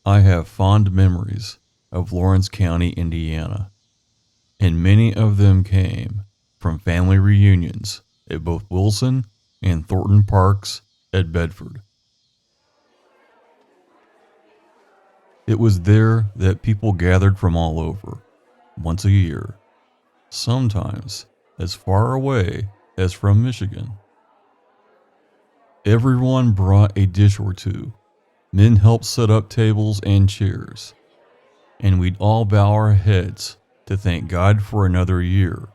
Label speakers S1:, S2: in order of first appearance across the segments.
S1: I have fond memories of Lawrence County, Indiana, and many of them came from family reunions at both Wilson and Thornton Parks at Bedford. It was there that people gathered from all over, once a year, sometimes as far away as from Michigan. Everyone brought a dish or two. Men helped set up tables and chairs, and we'd all bow our heads to thank God for another year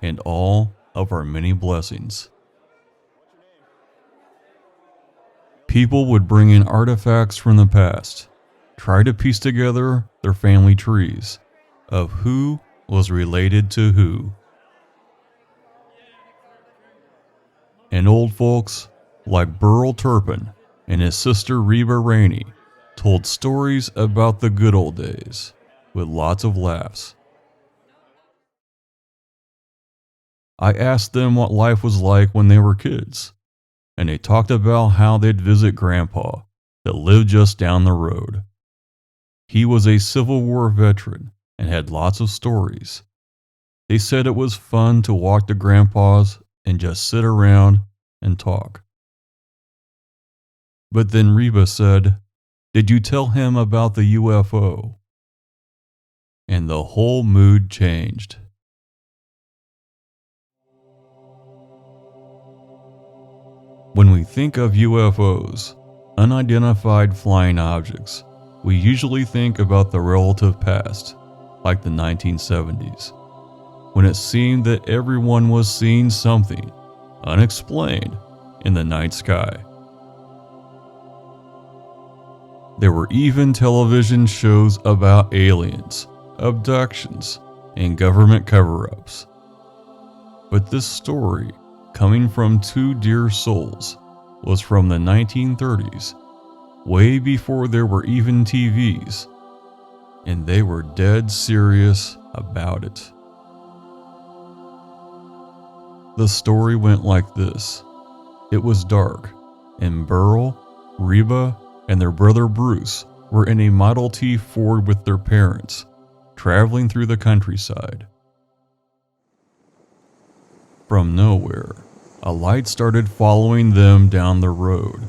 S1: and all of our many blessings. People would bring in artifacts from the past, try to piece together their family trees of who was related to who. And old folks like Burl Turpin and his sister Reba Rainey told stories about the good old days with lots of laughs. I asked them what life was like when they were kids, and they talked about how they'd visit Grandpa that lived just down the road. He was a Civil War veteran and had lots of stories. They said it was fun to walk to Grandpa's and just sit around and talk. But then Reba said, "Did you tell him about the UFO?" And the whole mood changed. When we think of UFOs, unidentified flying objects, we usually think about the relative past, like the 1970s, when it seemed that everyone was seeing something unexplained in the night sky. There were even television shows about aliens, abductions, and government cover-ups. But this story, coming from two dear souls, was from the 1930s, way before there were even TVs, and they were dead serious about it. The story went like this. It was dark, and Burl, Reba, and their brother Bruce were in a Model T Ford with their parents, traveling through the countryside. From nowhere, a light started following them down the road.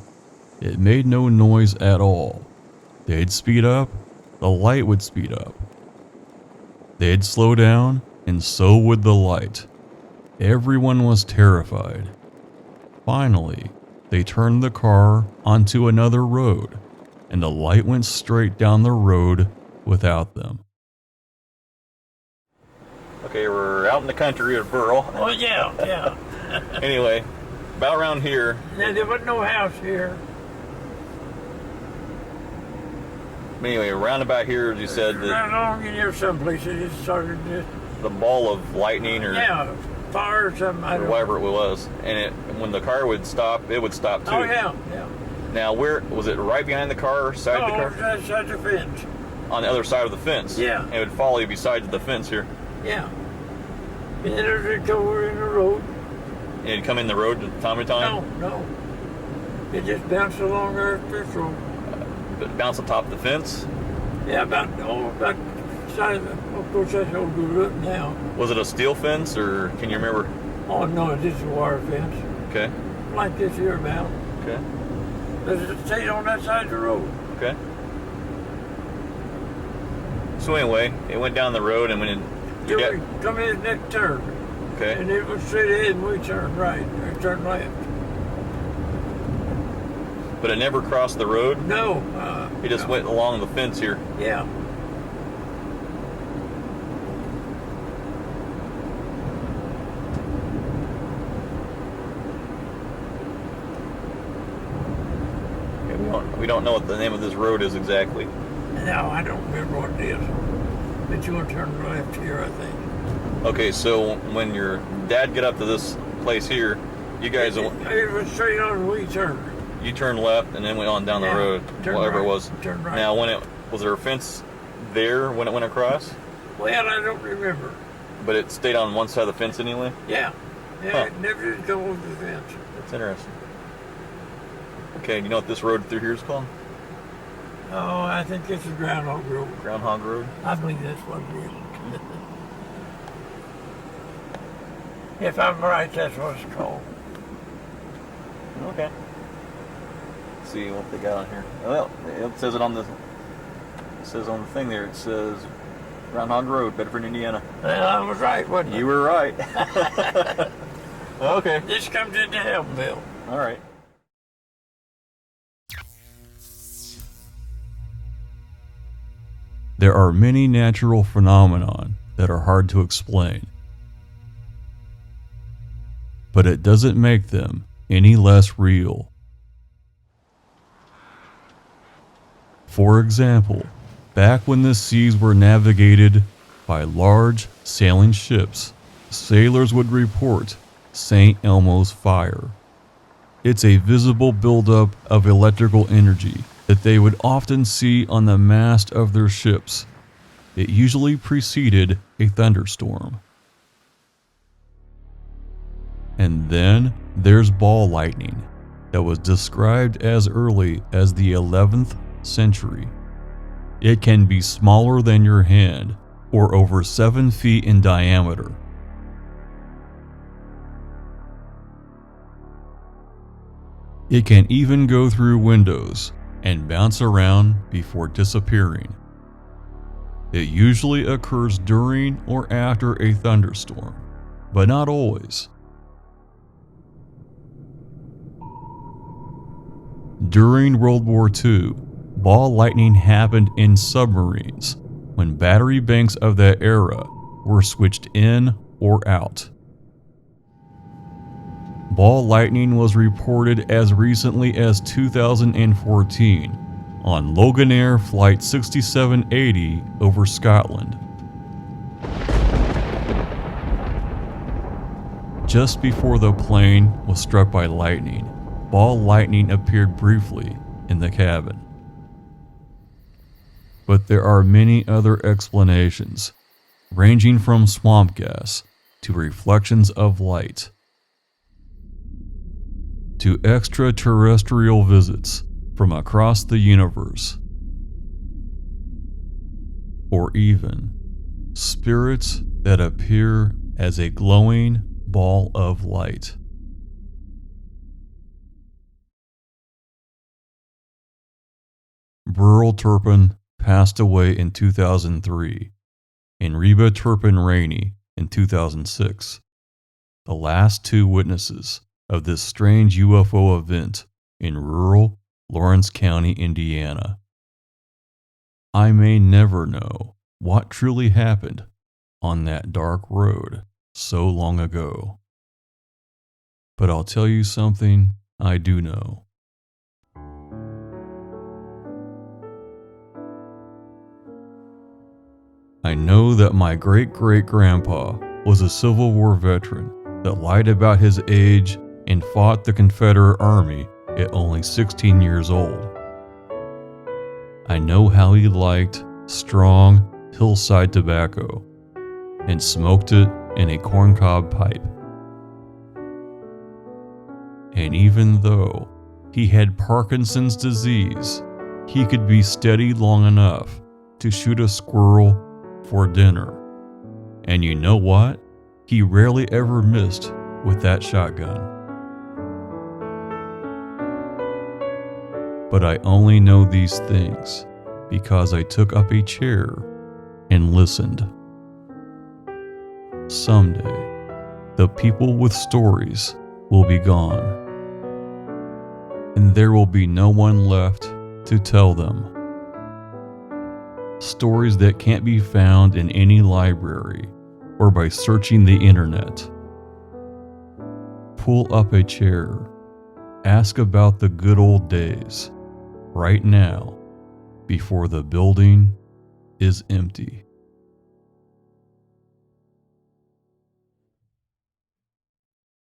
S1: It made no noise at all. They'd speed up, the light would speed up. They'd slow down, and so would the light. Everyone was terrified. Finally, they turned the car onto another road, and the light went straight down the road without them.
S2: Okay, we're out in the country at Burl.
S3: Oh, yeah.
S2: Anyway, about around here.
S3: Yeah, there was no house here.
S2: Anyway, around about here, you said that
S3: Right along in here some places it started to...
S2: the ball of lightning or
S3: fire or something, I don't know.
S2: whatever it was, and when the car would stop, it would stop too.
S3: Oh, yeah.
S2: Now, where was it? Right behind the car, or side of the car?
S3: Oh, side the fence.
S2: On the other side of the fence.
S3: Yeah.
S2: And it would follow you besides the fence here.
S3: Yeah. And then it'd go over in the road.
S2: And it'd come in the road time to time?
S3: No. It just bounced along our fence road.
S2: But bounce on top of the fence?
S3: Yeah, about side of the... Of course, that's all good up now.
S2: Was it a steel fence, or can you remember?
S3: Oh, no, it's just a wire fence.
S2: Okay.
S3: Like this here about.
S2: Okay.
S3: But it stayed on that side of the road.
S2: Okay. So anyway, it went down the road and when it...
S3: We come in the next turn.
S2: Okay.
S3: And it was straight ahead and we turned right, or turned left.
S2: But it never crossed the road?
S3: No.
S2: It just went along the fence here.
S3: Yeah.
S2: We don't know what the name of this road is exactly.
S3: No, I don't remember what it is. But you want to turn left here, I think.
S2: Okay, so when your dad got up to this place here, you guys...
S3: It was straight on and we turned.
S2: You turned left and then went on down the road, whatever
S3: right,
S2: it was.
S3: Turned right.
S2: Now, was there a fence there when it went across?
S3: Well, I don't remember.
S2: But it stayed on one side of the fence anyway?
S3: Yeah. It never did go over the fence.
S2: That's interesting. Okay, you know what this road through here is called?
S3: Oh, I think this is Groundhog Road.
S2: Groundhog Road?
S3: I believe that's what it is. If I'm right, that's what it's called.
S2: Okay. Let's see what they got on here. Well, it says it on the thing there. It says Groundhog Road, Bedford, Indiana.
S3: Well, I was right, wasn't I?
S2: You were right. Okay.
S3: This comes into Helmville.
S2: All right.
S1: There are many natural phenomena that are hard to explain, but it doesn't make them any less real. For example, back when the seas were navigated by large sailing ships, sailors would report St. Elmos fire. It's a visible buildup of electrical energy that they would often see on the mast of their ships. It usually preceded a thunderstorm. And then there's ball lightning that was described as early as the 11th century. It can be smaller than your hand or over 7 feet in diameter. It can even go through windows and bounce around before disappearing. It usually occurs during or after a thunderstorm, but not always. During World War II, ball lightning happened in submarines when battery banks of that era were switched in or out. Ball lightning was reported as recently as 2014 on Loganair Flight 6780 over Scotland. Just before the plane was struck by lightning, ball lightning appeared briefly in the cabin. But there are many other explanations, ranging from swamp gas to reflections of light, to extraterrestrial visits from across the universe, or even spirits that appear as a glowing ball of light. Burl Turpin passed away in 2003, and Reba Turpin Rainey in 2006, the last two witnesses of this strange UFO event in rural Lawrence County, Indiana. I may never know what truly happened on that dark road so long ago. But I'll tell you something I do know. I know that my great-great-grandpa was a Civil War veteran that lied about his age and fought the Confederate Army at only 16 years old. I know how he liked strong hillside tobacco and smoked it in a corncob pipe. And even though he had Parkinson's disease, he could be steady long enough to shoot a squirrel for dinner. And you know what? He rarely ever missed with that shotgun. But I only know these things because I took up a chair and listened. Someday, the people with stories will be gone, and there will be no one left to tell them. Stories that can't be found in any library or by searching the internet. Pull up a chair, ask about the good old days, right now, before the building is empty.